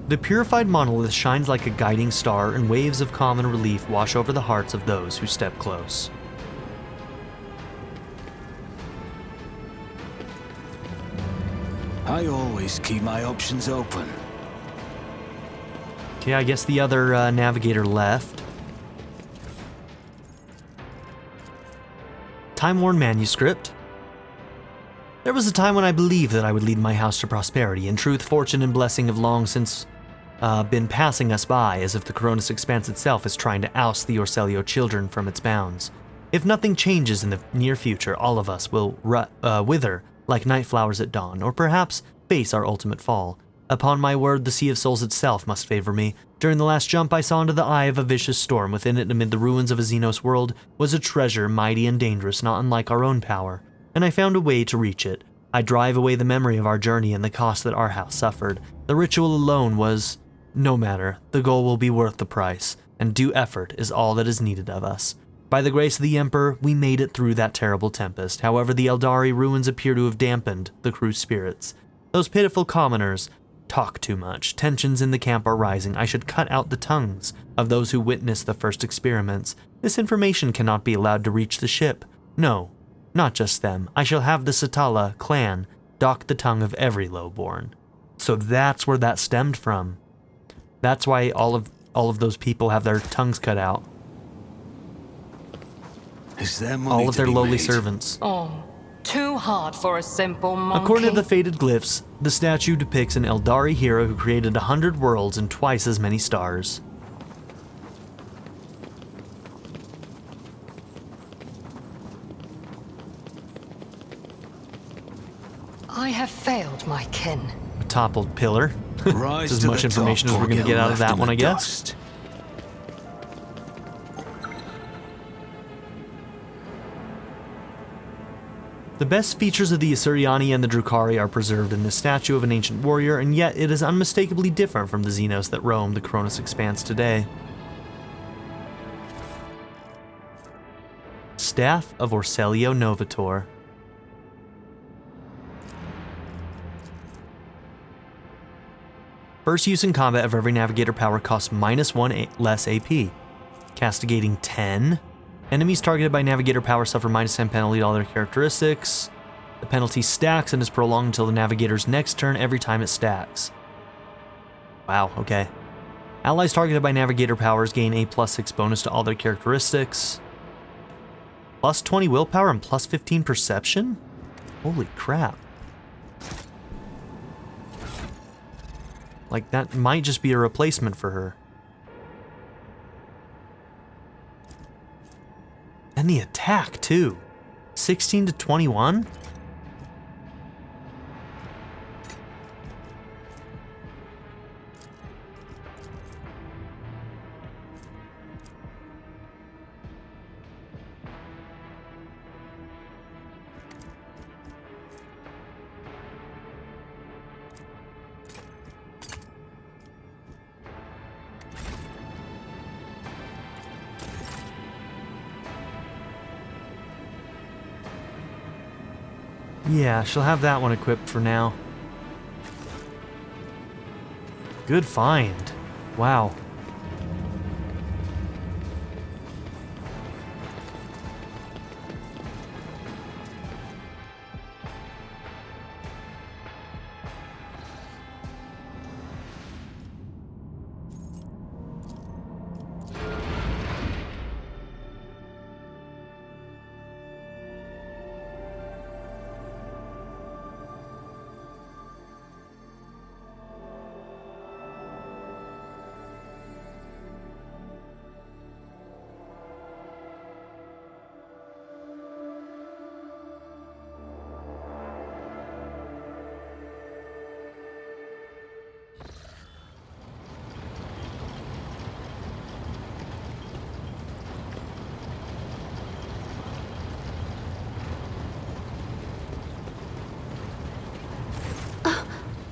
The purified monolith shines like a guiding star, and waves of calm and relief wash over the hearts of those who step close. I always keep my options open. Okay, I guess the other navigator left. Time-worn manuscript. There was a time when I believed that I would lead my house to prosperity. In truth, fortune and blessing have long since been passing us by, as if the Koronus Expanse itself is trying to oust the Orselio children from its bounds. If nothing changes in the near future, all of us will wither like night flowers at dawn, or perhaps face our ultimate fall. Upon my word, the Sea of Souls itself must favor me. During the last jump, I saw into the eye of a vicious storm. Within it, amid the ruins of a Xenos world, was a treasure mighty and dangerous, not unlike our own power, and I found a way to reach it. I drive away the memory of our journey and the cost that our house suffered. The ritual alone was... no matter, the goal will be worth the price, and due effort is all that is needed of us. By the grace of the Emperor, we made it through that terrible tempest. However, the Eldari ruins appear to have dampened the crew's spirits. Those pitiful commoners talk too much. Tensions in the camp are rising. I should cut out the tongues of those who witnessed the first experiments. This information cannot be allowed to reach the ship. No, not just them. I shall have the Satala clan dock the tongue of every lowborn. So that's where that stemmed from. That's why all of those people have their tongues cut out. Is there money All of to their be lowly made? servants. Oh, too hard for a simple monkey. According to the faded glyphs, the statue depicts an Eldari hero who created 100 worlds and twice as many stars. I have failed my kin. A toppled pillar. Rise That's as to much the information top as we're or going to get out of left that in one, the I guess. dust. The best features of the Assyriani and the Drukhari are preserved in this statue of an ancient warrior, and yet it is unmistakably different from the Xenos that roam the Koronus Expanse today. Staff of Orselio Novator. First use in combat of every navigator power costs -1 less AP. Castigating 10. Enemies targeted by navigator power suffer -10 penalty to all their characteristics. The penalty stacks and is prolonged until the navigator's next turn every time it stacks. Wow, okay. Allies targeted by navigator powers gain a +6 bonus to all their characteristics. +20 willpower and +15 perception? Holy crap. Like, that might just be a replacement for her. And the attack, too. 16 to 21? Yeah, she'll have that one equipped for now. Good find. Wow.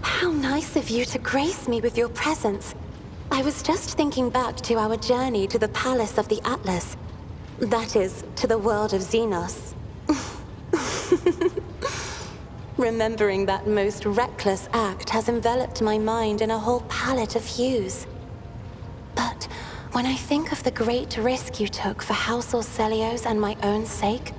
How nice of you to grace me with your presence. I was just thinking back to our journey to the Palace of the Atlas. That is, to the world of Xenos. Remembering that most reckless act has enveloped my mind in a whole palette of hues. But when I think of the great risk you took for House Orselio's and my own sake,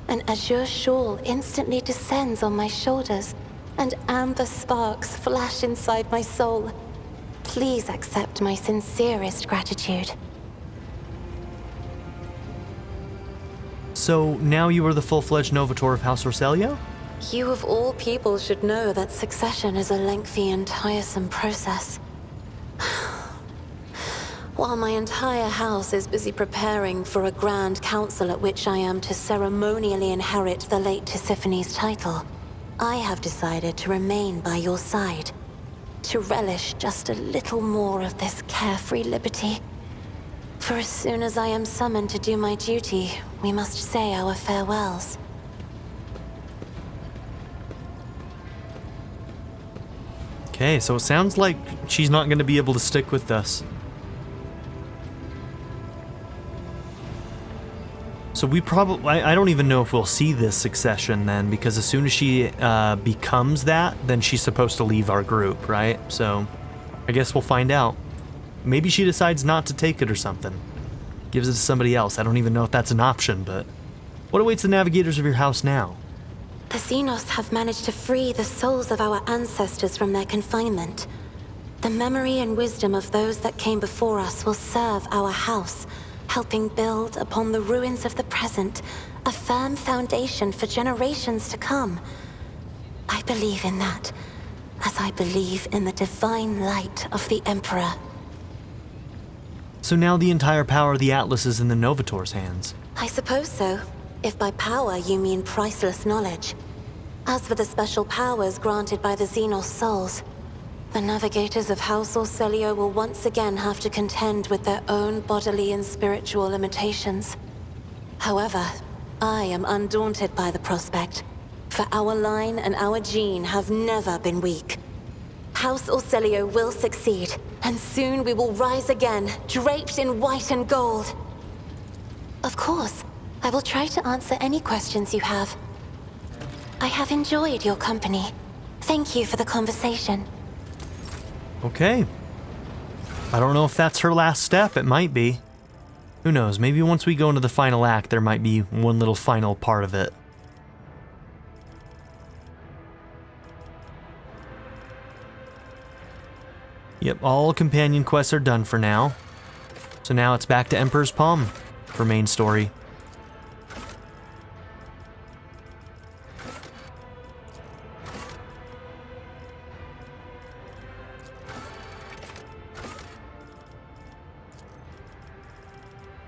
an azure shawl instantly descends on my shoulders, and amber sparks flash inside my soul. Please accept my sincerest gratitude. So now you are the full-fledged Novator of House Orselio? You of all people should know that succession is a lengthy and tiresome process. While my entire house is busy preparing for a grand council at which I am to ceremonially inherit the late Tisiphone's title, I have decided to remain by your side, to relish just a little more of this carefree liberty. For as soon as I am summoned to do my duty, we must say our farewells. Okay, so it sounds like she's not going to be able to stick with us. So we probably, I don't even know if we'll see this succession then, because as soon as she becomes that, then she's supposed to leave our group, right? So I guess we'll find out. Maybe she decides not to take it or something. Gives it to somebody else. I don't even know if that's an option, but what awaits the navigators of your house now? The Xenos have managed to free the souls of our ancestors from their confinement. The memory and wisdom of those that came before us will serve our house, helping build upon the ruins of the present a firm foundation for generations to come. I believe in that, as I believe in the divine light of the Emperor. So now the entire power of the Atlas is in the Novator's hands. I suppose so, if by power you mean priceless knowledge. As for the special powers granted by the Xenos souls, the navigators of House Orselio will once again have to contend with their own bodily and spiritual limitations. However, I am undaunted by the prospect, for our line and our gene have never been weak. House Orselio will succeed, and soon we will rise again, draped in white and gold. Of course, I will try to answer any questions you have. I have enjoyed your company. Thank you for the conversation. Okay. I don't know if that's her last step. It might be. Who knows? Maybe once we go into the final act, there might be one little final part of it. Yep, all companion quests are done for now. So now it's back to Emperor's Palm for main story.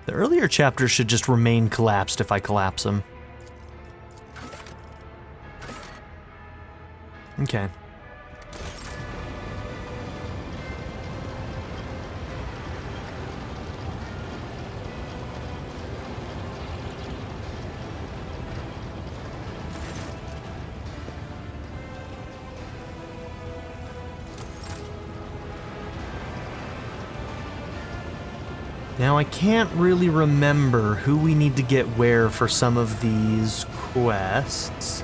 The earlier chapters should just remain collapsed if I collapse them. Okay. Now, I can't really remember who we need to get where for some of these quests.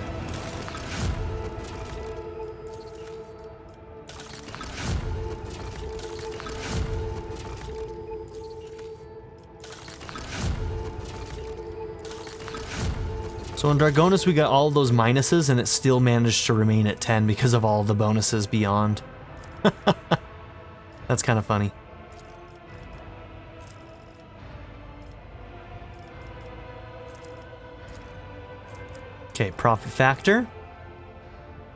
So in Dragonus, we got all those minuses, and it still managed to remain at 10 because of all the bonuses beyond. That's kind of funny. Okay, profit factor,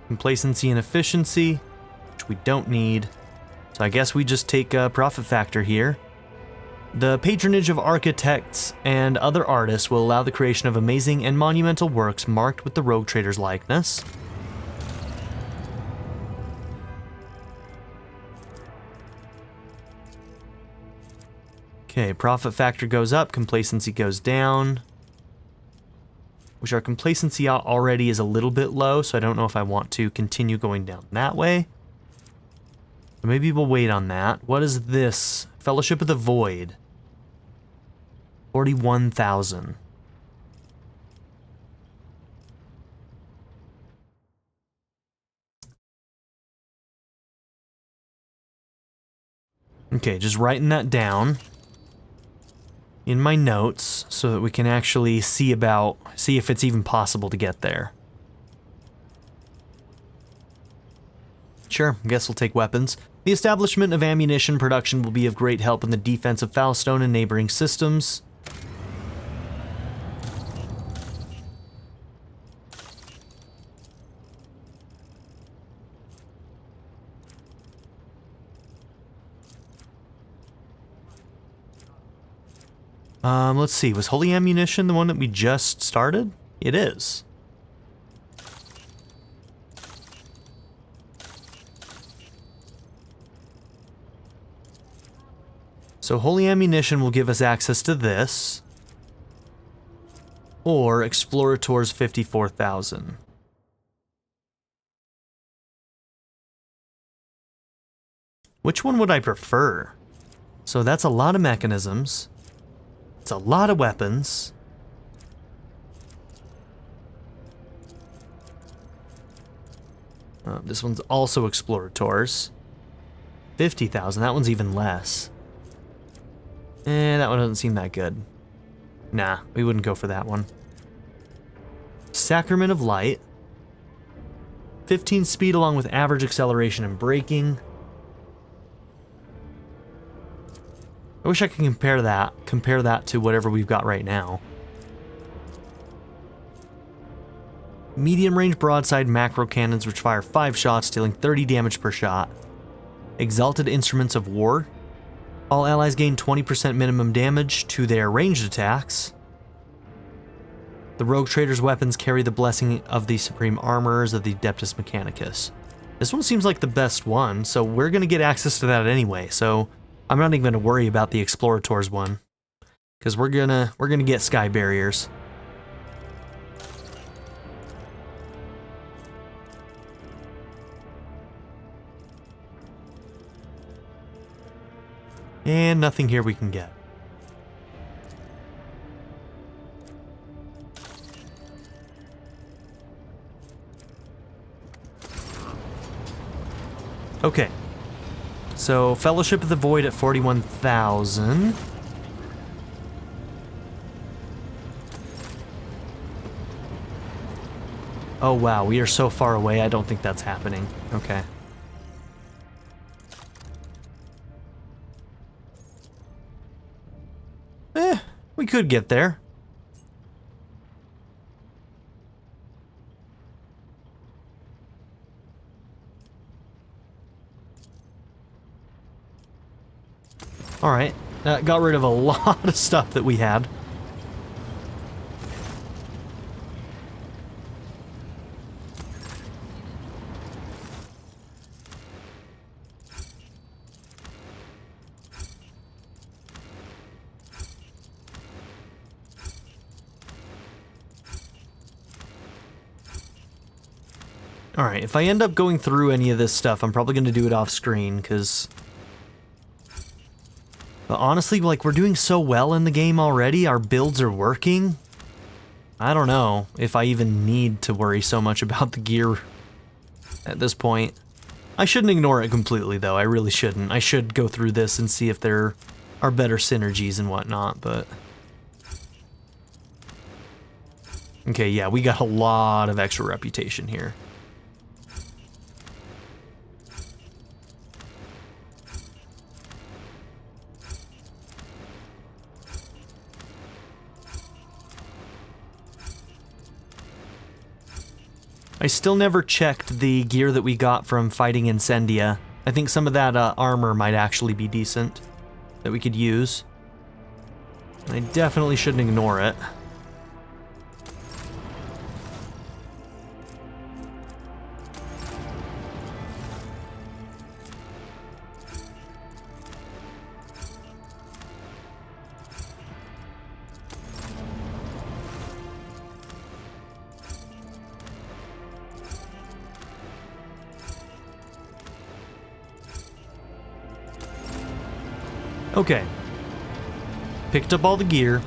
complacency and efficiency, which we don't need. So I guess we just take profit factor here. The patronage of architects and other artists will allow the creation of amazing and monumental works marked with the Rogue Trader's likeness. Okay, profit factor goes up, complacency goes down. Which our complacency already is a little bit low, so I don't know if I want to continue going down that way. So maybe we'll wait on that. What is this? Fellowship of the Void. 41,000. Okay, just writing that down in my notes so that we can actually see if it's even possible to get there. Sure, I guess we'll take weapons. The establishment of ammunition production will be of great help in the defense of Falstone and neighboring systems. Let's see, was Holy Ammunition the one that we just started? It is. So Holy Ammunition will give us access to this. Or Explorator's 54,000. Which one would I prefer? So that's a lot of mechanisms. It's a lot of weapons. This one's also Explorators. 50,000, that one's even less. That one doesn't seem that good. Nah, we wouldn't go for that one. Sacrament of Light. 15 speed along with average acceleration and braking. I wish I could compare that to whatever we've got right now. Medium range broadside macro cannons which fire 5 shots, dealing 30 damage per shot. Exalted Instruments of War. All allies gain 20% minimum damage to their ranged attacks. The Rogue Trader's weapons carry the blessing of the Supreme Armorers of the Adeptus Mechanicus. This one seems like the best one, so we're going to get access to that anyway, so I'm not even going to worry about the Explorators one, because we're gonna get sky barriers. And nothing here we can get. Okay. So, Fellowship of the Void at 41,000. Oh wow, we are so far away, I don't think that's happening. Okay. We could get there. Alright, that got rid of a lot of stuff that we had. Alright, if I end up going through any of this stuff, I'm probably going to do it off screen, because... But honestly, like, we're doing so well in the game already, our builds are working. I don't know if I even need to worry so much about the gear at this point. I shouldn't ignore it completely, though, I really shouldn't. I should go through this and see if there are better synergies and whatnot, but... Okay, yeah, we got a lot of extra reputation here. I still never checked the gear that we got from fighting Incendia. I think some of that armor might actually be decent that we could use. I definitely shouldn't ignore it. Okay. Picked up all the gear.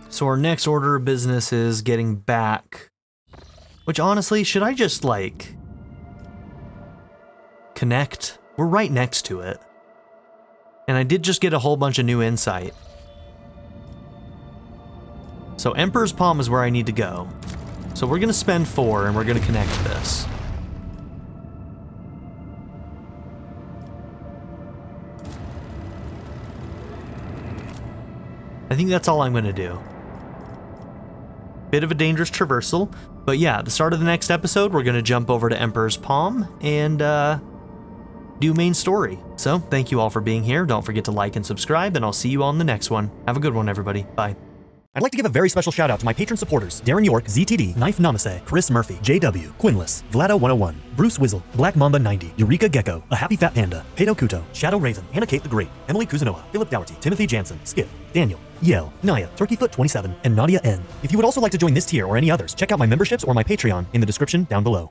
So our next order of business is getting back. Which honestly, should I just like... connect? We're right next to it. And I did just get a whole bunch of new insight. So Emperor's Palm is where I need to go. So we're gonna spend 4 and we're gonna connect this. I think that's all I'm going to do. Bit of a dangerous traversal, but yeah, at the start of the next episode, we're going to jump over to Emperor's Palm and do main story. So, thank you all for being here. Don't forget to like and subscribe, and I'll see you all in the next one. Have a good one, everybody. Bye. I'd like to give a very special shout out to my patron supporters: Darren York, ZTD, Knife Namaste, Chris Murphy, JW, Quinless, Vlado101, Bruce Wizzle, Black Mamba 90, Eureka Gecko, A Happy Fat Panda, Pedo Kuto, Shadow Raven, Hannah Kate the Great, Emily Kuzanoa, Philip Dougherty, Timothy Jansen, Skip, Daniel, Yale, Naya, Turkeyfoot 27, and Nadia N. If you would also like to join this tier or any others, check out my memberships or my Patreon in the description down below.